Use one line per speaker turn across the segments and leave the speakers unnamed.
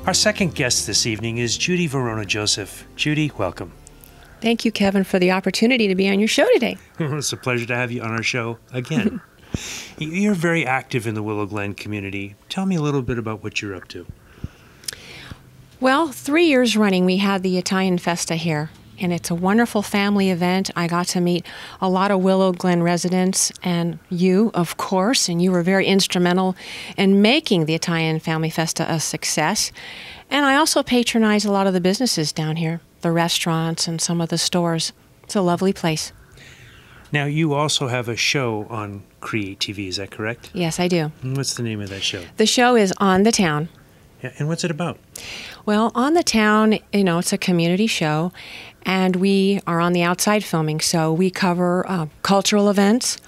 Our second guest this evening is Judy Verona Joseph. Judy, welcome.
Thank you, Kevin, for the opportunity to be on your show today.
It's a pleasure to have you on our show again. You're very active in the Willow Glen community. Tell me a little bit about what you're up to.
Well, 3 years running, we had the Italian Festa here, and it's a wonderful family event. I got to meet a lot of Willow Glen residents, and you, of course, and you were very instrumental in making the Italian Family Festa a success. And I also patronize a lot of the businesses down here, the restaurants and some of the stores. It's a lovely place.
Now, you also have a show on Create TV, is that correct?
Yes, I do.
And what's the name of that show?
The show is On the Town.
Yeah, and what's it about?
Well, On the Town, it's a community show, and we are on the outside filming, so we cover cultural events,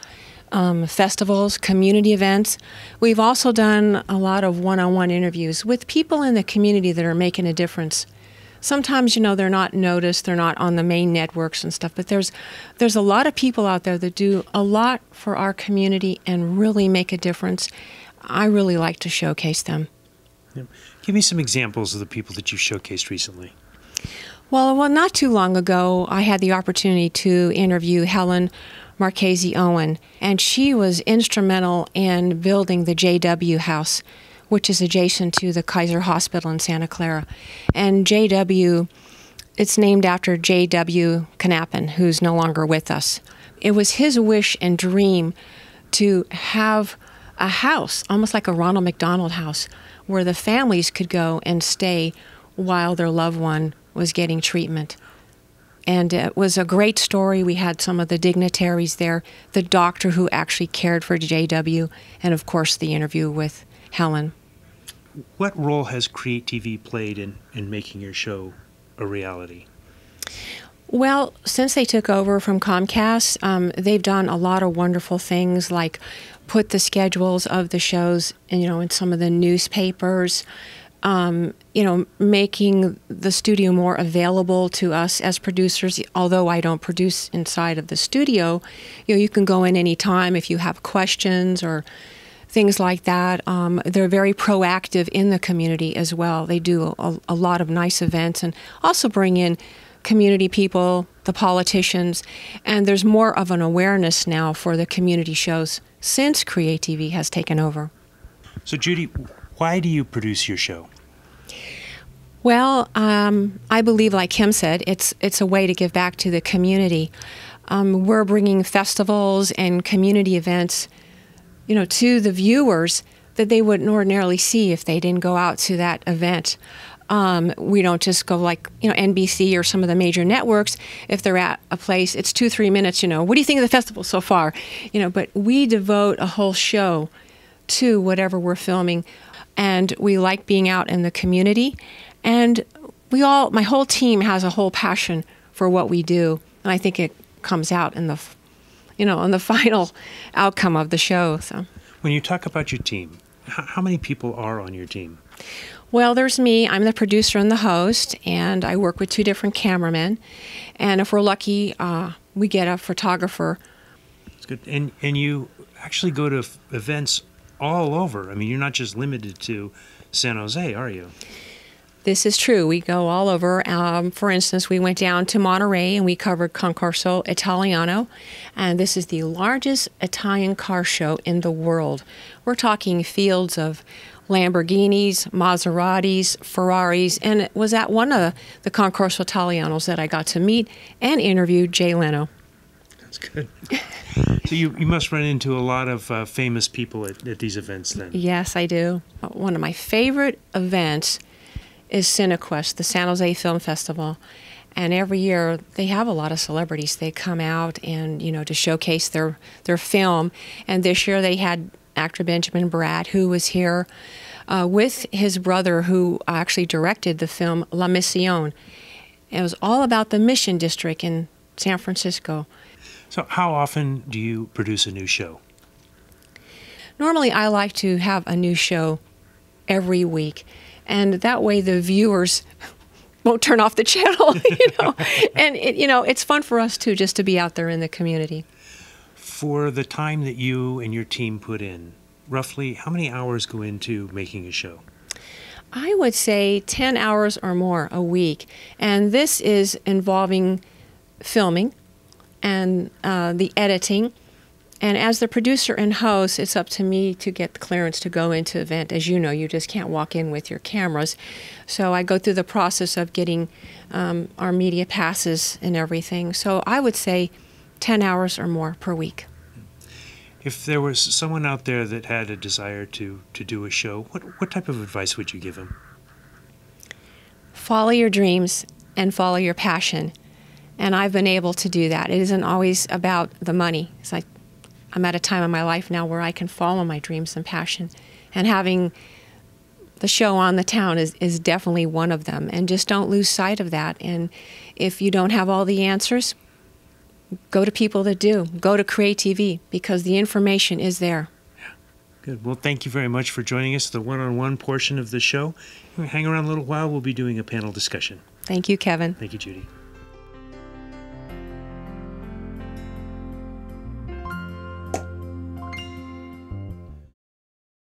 festivals, community events. We've also done a lot of one-on-one interviews with people in the community that are making a difference. Sometimes, they're not noticed, they're not on the main networks and stuff, but there's a lot of people out there that do a lot for our community and really make a difference. I really like to showcase them.
Yeah. Give me some examples of the people that you've showcased recently.
Well, not too long ago, I had the opportunity to interview Helen Marchese Owen, and she was instrumental in building the JW House, which is adjacent to the Kaiser Hospital in Santa Clara. And JW, it's named after J.W. Knappen, who's no longer with us. It was his wish and dream to have a house, almost like a Ronald McDonald House, where the families could go and stay while their loved one was getting treatment. And it was a great story. We had some of the dignitaries there, the doctor who actually cared for JW, and of course the interview with Helen.
What role has Create TV played in making your show a reality?
Well, since they took over from Comcast, they've done a lot of wonderful things, like put the schedules of the shows, in some of the newspapers, making the studio more available to us as producers. Although I don't produce inside of the studio, you can go in any time if you have questions or things like that. They're very proactive in the community as well. They do a lot of nice events and also bring in community people, the politicians, and there's more of an awareness now for the community shows since Create TV has taken over.
So Judy, why do you produce your show?
Well, I believe, like Kim said, it's a way to give back to the community. We're bringing festivals and community events, to the viewers that they wouldn't ordinarily see if they didn't go out to that event. We don't just go like, NBC or some of the major networks. If they're at a place, it's 2-3 minutes, what do you think of the festival so far? But we devote a whole show to whatever we're filming. And we like being out in the community. And my whole team has a whole passion for what we do. And I think it comes out in the, in the final outcome of the show. So,
when you talk about your team, how many people are on your team?
Well, there's me. I'm the producer and the host, and I work with 2 different cameramen. And if we're lucky, we get a photographer.
That's good. And you actually go to events all over. I mean, you're not just limited to San Jose, are you?
This is true. We go all over. For instance, we went down to Monterey and we covered Concorso Italiano, and this is the largest Italian car show in the world. We're talking fields of Lamborghinis, Maseratis, Ferraris, and it was at one of the Concorso Italianos that I got to meet and interview Jay Leno.
That's good. So you must run into a lot of famous people at these events then.
Yes, I do. One of my favorite events is CineQuest, the San Jose Film Festival. And every year they have a lot of celebrities. They come out and, to showcase their film. And this year they had actor Benjamin Bratt, who was here with his brother, who actually directed the film La Mission. It was all about the Mission District in San Francisco.
So how often do you produce a new show?
Normally I like to have a new show every week. And that way the viewers won't turn off the channel, And, it's fun for us, too, just to be out there in the community.
For the time that you and your team put in, roughly how many hours go into making a show?
I would say 10 hours or more a week. And this is involving filming and the editing. And as the producer and host, it's up to me to get the clearance to go into event. As you know, you just can't walk in with your cameras. So I go through the process of getting our media passes and everything. So I would say 10 hours or more per week.
If there was someone out there that had a desire to do a show, what type of advice would you give them?
Follow your dreams and follow your passion. And I've been able to do that. It isn't always about the money. It's like I'm at a time in my life now where I can follow my dreams and passion. And having the show on the town is definitely one of them. And just don't lose sight of that. And if you don't have all the answers, go to people that do. Go to Create TV because the information is there.
Yeah. Good. Well, thank you very much for joining us, the one-on-one portion of the show. Hang around a little while. We'll be doing a panel discussion.
Thank you, Kevin.
Thank you, Judy.